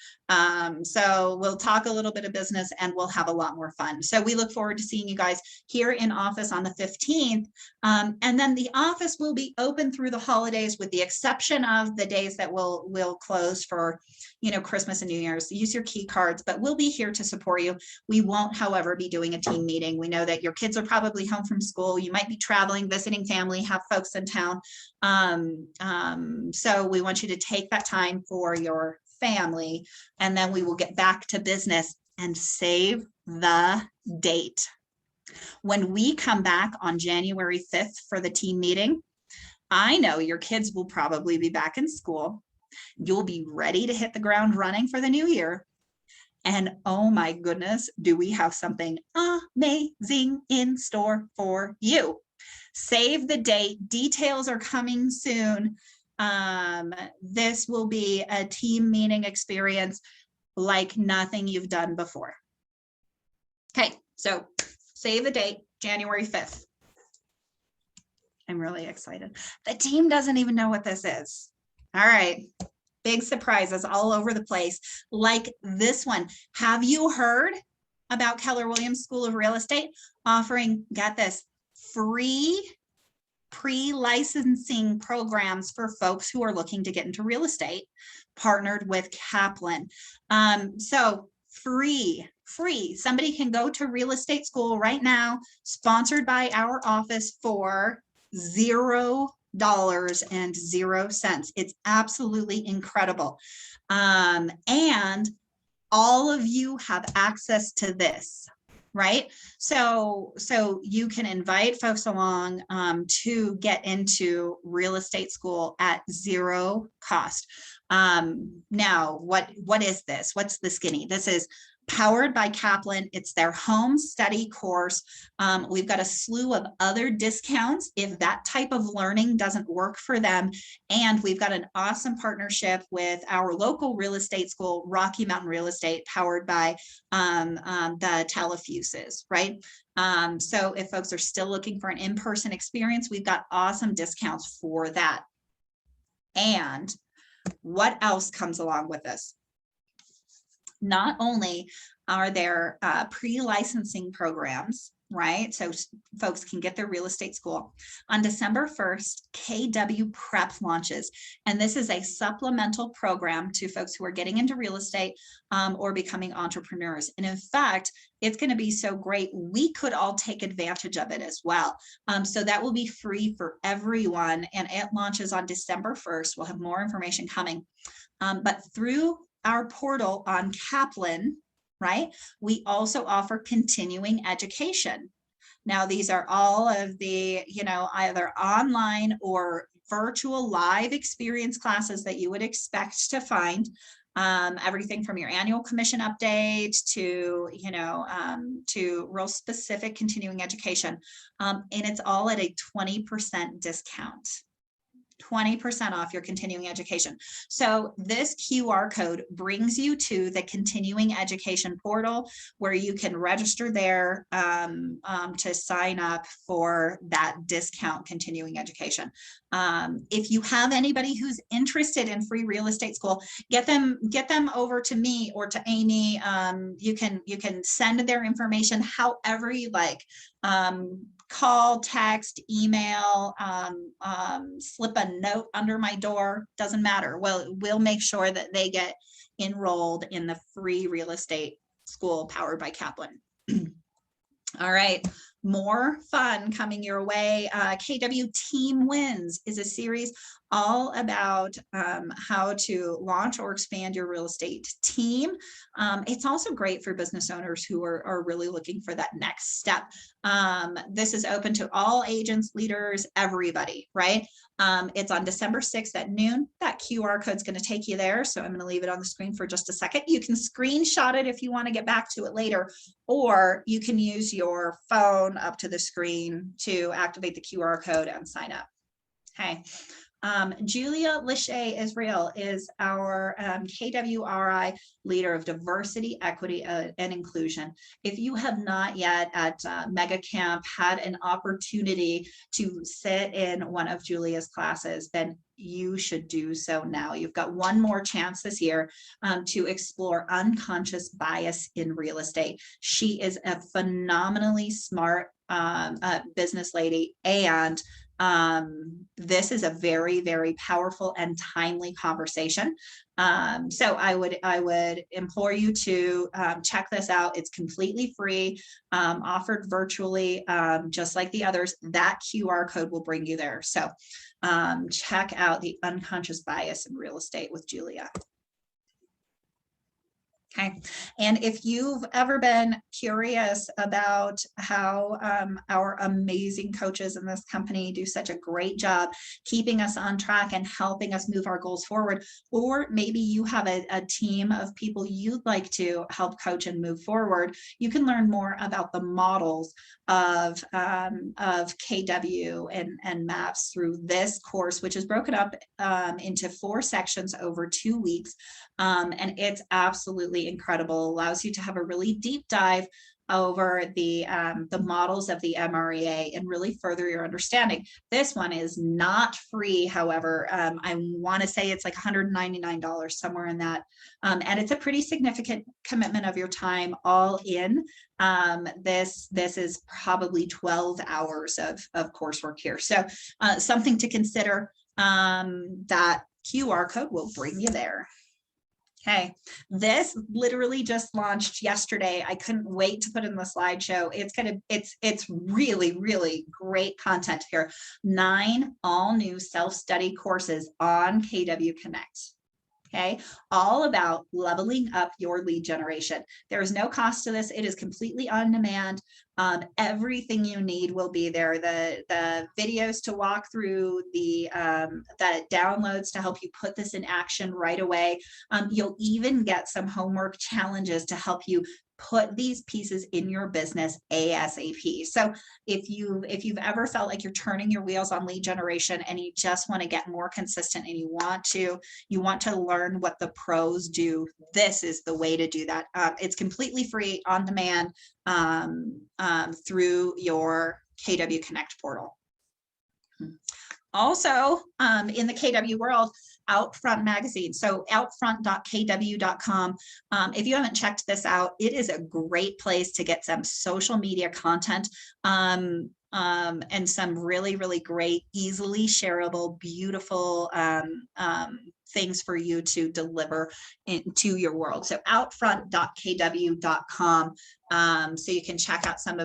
Speaker 2: So we'll talk a little bit of business and we'll have a lot more fun. So we look forward to seeing you guys here in office on the 15th. And then the office will be open through the holidays with the exception of the days that we'll close for, Christmas and New Year's. Use your key cards, but we'll be here to support you. We won't, however, be doing a team meeting. We know that your kids are probably home from school. You might be traveling, visiting family, have folks in town. So we want you to take that time for your family, and then we will get back to business and save the date. When we come back on January 5th for the team meeting, I know your kids will probably be back in school. You'll be ready to hit the ground running for the new year. And oh my goodness, do we have something amazing in store for you. Save the date. Details are coming soon. This will be a team meeting experience like nothing you've done before. Okay, so save the date, January 5th. I'm really excited. The team doesn't even know what this is. All right, big surprises all over the place, like this one. Have you heard about Keller Williams School of Real Estate offering, get this, free pre-licensing programs for folks who are looking to get into real estate, partnered with Kaplan. So free. Somebody can go to real estate school right now, sponsored by our office for $0 and 0 cents. It's absolutely incredible. And all of you have access to this, right? So you can invite folks along to get into real estate school at 0 cost. Now, what is this? What's the skinny? This is powered by Kaplan. It's their home study course. We've got a slew of other discounts if that type of learning doesn't work for them. And we've got an awesome partnership with our local real estate school, Rocky Mountain Real Estate, powered by the Telefuses, right? So if folks are still looking for an in-person experience, we've got awesome discounts for that. And what else comes along with this? Not only are there pre-licensing programs, right? So folks can get their real estate school. On December 1st, KW Prep launches, and this is a supplemental program to folks who are getting into real estate or becoming entrepreneurs. And in fact, it's going to be so great, we could all take advantage of it as well. So that will be free for everyone, and it launches on December 1st. We'll have more information coming. But through our portal on Kaplan, right, we also offer continuing education. Now, these are all of the, either online or virtual live experience classes that you would expect to find. Everything from your annual commission update to, to real specific continuing education. And it's all at a 20% discount. 20% off your continuing education. So this QR code brings you to the continuing education portal where you can register there to sign up for that discount continuing education. If you have anybody who's interested in free real estate school, get them over to me or to Amy. You can send their information however you like. Call, text, email, slip a note under my door, doesn't matter. Well, we'll make sure that they get enrolled in the free real estate school powered by Kaplan. All right, more fun coming your way. KW Team Wins is a series all about how to launch or expand your real estate team. It's also great for business owners who are really looking for that next step. This is open to all agents, leaders, everybody, right? It's on December 6th at noon. That QR code is going to take you there. So I'm going to leave it on the screen for just a second. You can screenshot it if you want to get back to it later, or you can use your phone up to the screen to activate the QR code and sign up. Okay. Julia Lachey Israel is our KWRI leader of diversity, equity, and inclusion. If you have not yet at Mega Camp had an opportunity to sit in one of Julia's classes, then you should do so now. You've got one more chance this year to explore unconscious bias in real estate. She is a phenomenally smart business lady, and this is a very, very powerful and timely conversation. So I would implore you to check this out. It's completely free, offered virtually, just like the others. That QR code will bring you there. So check out the unconscious bias in real estate with Julia. Okay, and if you've ever been curious about how our amazing coaches in this company do such a great job keeping us on track and helping us move our goals forward, or maybe you have a team of people you'd like to help coach and move forward, you can learn more about the models of KW and MAPS through this course, which is broken up into 4 sections over 2 weeks. And it's absolutely incredible. Allows you to have a really deep dive over the models of the MREA and really further your understanding. This one is not free, however. I want to say it's like $199, somewhere in that. And it's a pretty significant commitment of your time all in. This is probably 12 hours of coursework here. So something to consider. That QR code will bring you there. Okay, this literally just launched yesterday. I couldn't wait to put in the slideshow. It's really, really great content here. 9 all new self-study courses on KW Connect. Okay, all about leveling up your lead generation. There is no cost to this. It is completely on demand. Everything you need will be there. The videos to walk through, the downloads to help you put this in action right away. You'll even get some homework challenges to help you put these pieces in your business ASAP. So if you've ever felt like you're turning your wheels on lead generation and you just want to get more consistent and you want to learn what the pros do, this is the way to do that. It's completely free, on demand, through your KW Connect portal. Also, in the KW world, Outfront magazine. So outfront.kw.com. If you haven't checked this out, it is a great place to get some social media content and some really, really great, easily shareable, beautiful things for you to deliver into your world. So outfront.kw.com. So you can check out some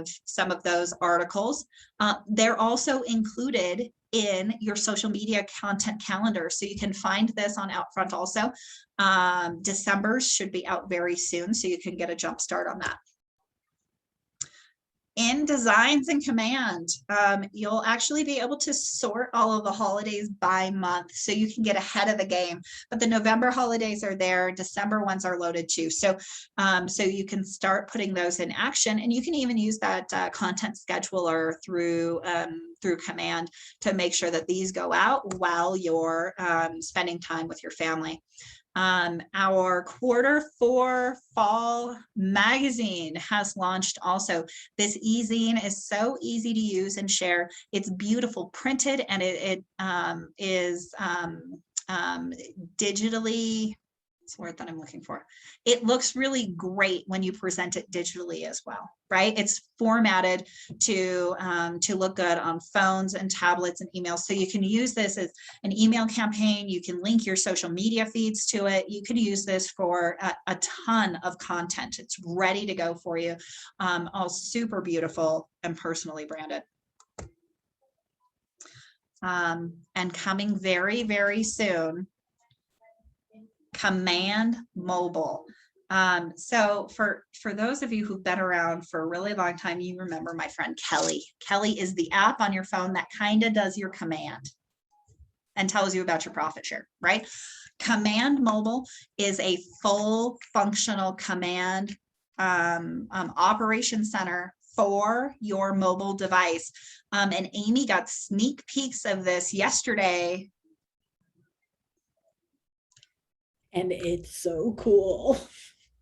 Speaker 2: of those articles. They're also included in your social media content calendar. So you can find this on Outfront also. December should be out very soon, so you can get a jump start on that. in Designs and Command, you'll actually be able to sort all of the holidays by month so you can get ahead of the game. But the November holidays are there, December ones are loaded too. So, so you can start putting those in action, and you can even use that content scheduler through Command to make sure that these go out while you're spending time with your family. Our Q4 fall magazine has launched also. This e-zine is so easy to use and share. It's beautiful printed, and it is digitally, what's the word that I'm looking for? It looks really great when you present it digitally as well, right? It's formatted to look good on phones and tablets and emails. So you can use this as an email campaign. You can link your social media feeds to it. You could use this for a ton of content. It's ready to go for you. All super beautiful and personally branded. And coming very, very soon, Command Mobile. So for those of you who've been around for a really long time, you remember my friend Kelly. Kelly is the app on your phone that kind of does your command and tells you about your profit share, right? Command Mobile is a full functional command operation center for your mobile device. And Amy got sneak peeks of this yesterday.
Speaker 6: And it's so cool.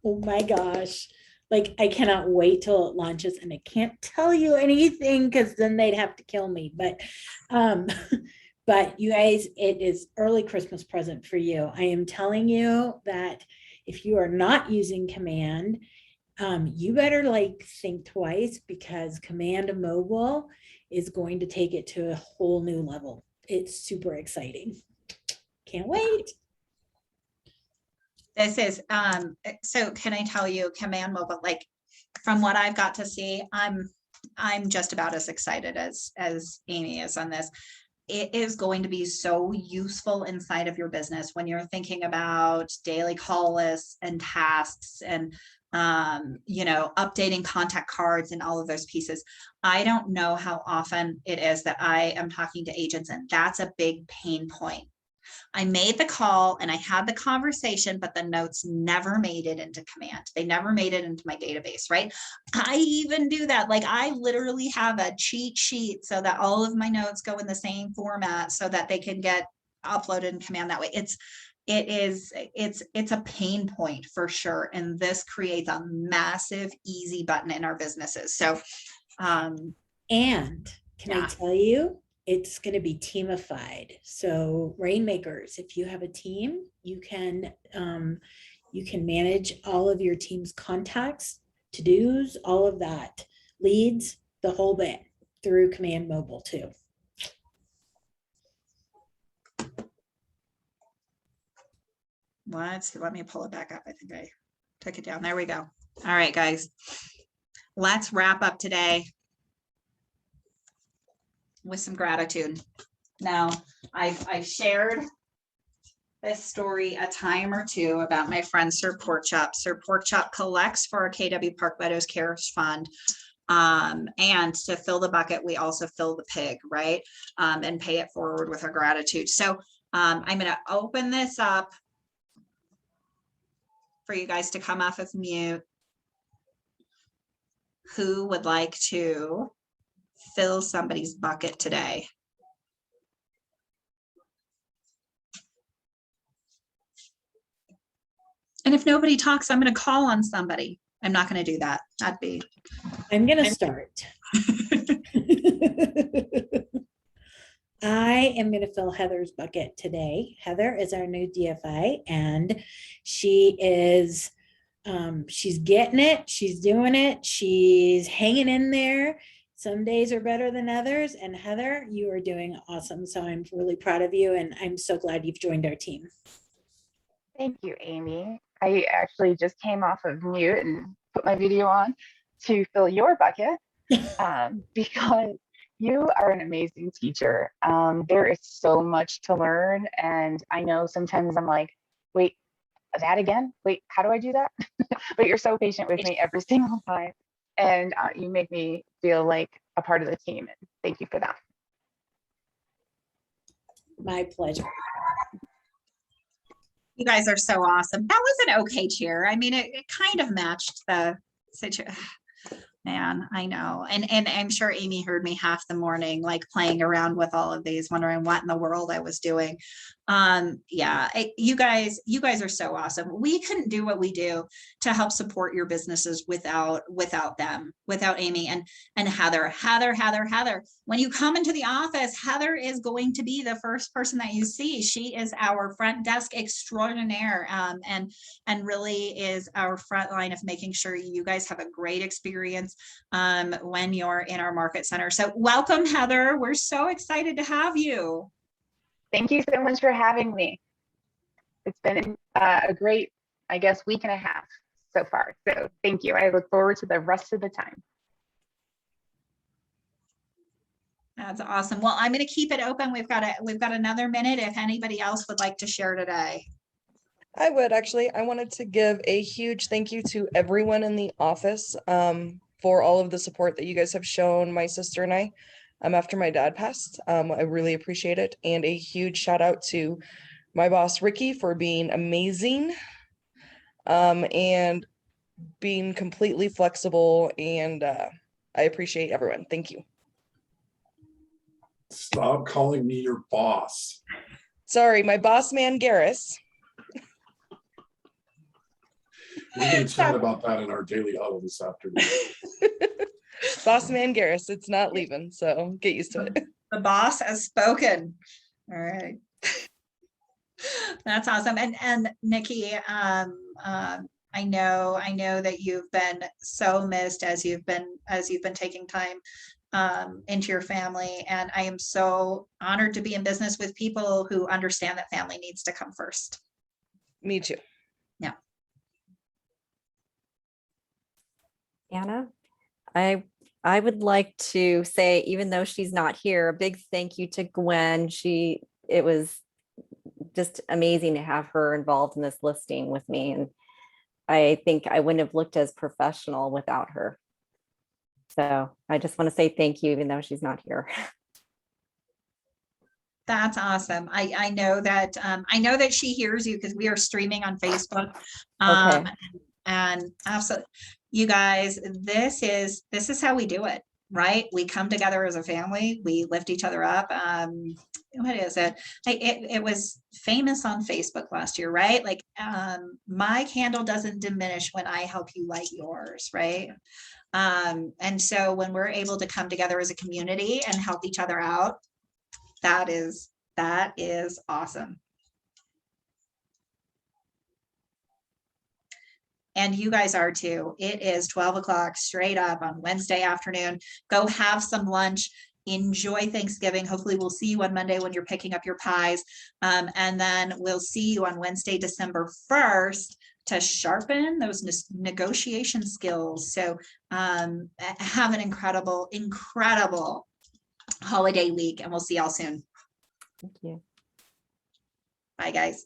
Speaker 6: Oh my gosh. Like, I cannot wait till it launches, and I can't tell you anything because then they'd have to kill me. But but you guys, it is early Christmas present for you. I am telling you that if you are not using Command, you better like think twice, because Command Mobile is going to take it to a whole new level. It's super exciting. Can't wait.
Speaker 2: This is, so can I tell you, Command Mobile, like from what I've got to see, I'm just about as excited as Amy is on this. It is going to be so useful inside of your business when you're thinking about daily call lists and tasks and, you know, updating contact cards and all of those pieces. I don't know how often it is that I am talking to agents, and that's a big pain point. I made the call and I had the conversation, but the notes never made it into Command. They never made it into my database, right? I even do that. Like, I literally have a cheat sheet so that all of my notes go in the same format so that they can get uploaded in Command that way. It's a pain point for sure. And this creates a massive, easy button in our businesses. So,
Speaker 6: And can I
Speaker 2: Yeah.
Speaker 6: tell you, it's going to be teamified. So Rainmakers, if you have a team, you can manage all of your team's contacts, to-dos, all of that, leads, the whole bit through Command Mobile too.
Speaker 2: let me pull it back up. I think I took it down. There we go. All right, guys, let's wrap up today with some gratitude. Now, I've shared this story a time or two about my friend Sir Porkchop. Sir Porkchop collects for our KW Park Meadows Cares Fund. And to fill the bucket, we also fill the pig, right? And pay it forward with our gratitude. So I'm going to open this up for you guys to come off of mute. Who would like to fill somebody's bucket today? And if nobody talks, I'm going to call on somebody. I'm not going to do that.
Speaker 6: I'm going to start. I am going to fill Heather's bucket today. Heather is our new DFI, and she is, she's getting it. She's doing it. She's hanging in there. Some days are better than others. And Heather, you are doing awesome. So I'm really proud of you, and I'm so glad you've joined our team.
Speaker 8: Thank you, Amy. I actually just came off of mute and put my video on to fill your bucket because you are an amazing teacher. There is so much to learn. And I know sometimes I'm like, wait, that again? Wait, how do I do that? But you're so patient with me every single time. And you make me feel like a part of the team. And thank you for that.
Speaker 6: My pleasure.
Speaker 2: You guys are so awesome. That was an okay cheer. I mean, it kind of matched the situation. Man, I know. And I'm sure Amy heard me half the morning, like playing around with all of these, wondering what in the world I was doing. Yeah, you guys are so awesome. We couldn't do what we do to help support your businesses without them, without Amy and Heather. When you come into the office, Heather is going to be the first person that you see. She is our front desk extraordinaire, and really is our front line of making sure you guys have a great experience when you're in our market center. So welcome, Heather. We're so excited to have you.
Speaker 8: Thank you so much for having me. It's been a great, I guess, week and a half so far. So thank you. I look forward to the rest of the time.
Speaker 2: That's awesome. Well, I'm going to keep it open. We've got another minute if anybody else would like to share today.
Speaker 9: I would actually. I wanted to give a huge thank you to everyone in the office for all of the support that you guys have shown my sister and I after my dad passed. I really appreciate it. And a huge shout out to my boss, Ricky, for being amazing and being completely flexible. And I appreciate everyone. Thank you.
Speaker 10: Stop calling me your boss.
Speaker 9: Sorry, my boss man, Garris.
Speaker 10: We're going to chat about that in our daily huddle this afternoon.
Speaker 9: Boss man Garris, it's not leaving, so get used to it.
Speaker 2: The boss has spoken. All right. That's awesome. And Nikki, I know that you've been so missed as you've been taking time into your family. And I am so honored to be in business with people who understand that family needs to come first.
Speaker 9: Me too.
Speaker 2: Yeah.
Speaker 3: Anna, I would like to say, even though she's not here, a big thank you to Gwen. It was just amazing to have her involved in this listing with me. And I think I wouldn't have looked as professional without her. So I just want to say thank you, even though she's not here.
Speaker 2: That's awesome. I know that she hears you because we are streaming on Facebook.
Speaker 3: Okay.
Speaker 2: And absolutely, you guys, this is how we do it, right? We come together as a family, we lift each other up. What is it? It was famous on Facebook last year, right? Like, my candle doesn't diminish when I help you light yours, right? And so when we're able to come together as a community and help each other out, that is awesome. And you guys are too. It is 12 o'clock straight up on Wednesday afternoon. Go have some lunch. Enjoy Thanksgiving. Hopefully we'll see you on Monday when you're picking up your pies. And then we'll see you on Wednesday, December 1st to sharpen those negotiation skills. So have an incredible holiday week, and we'll see y'all soon.
Speaker 3: Thank you.
Speaker 2: Bye, guys.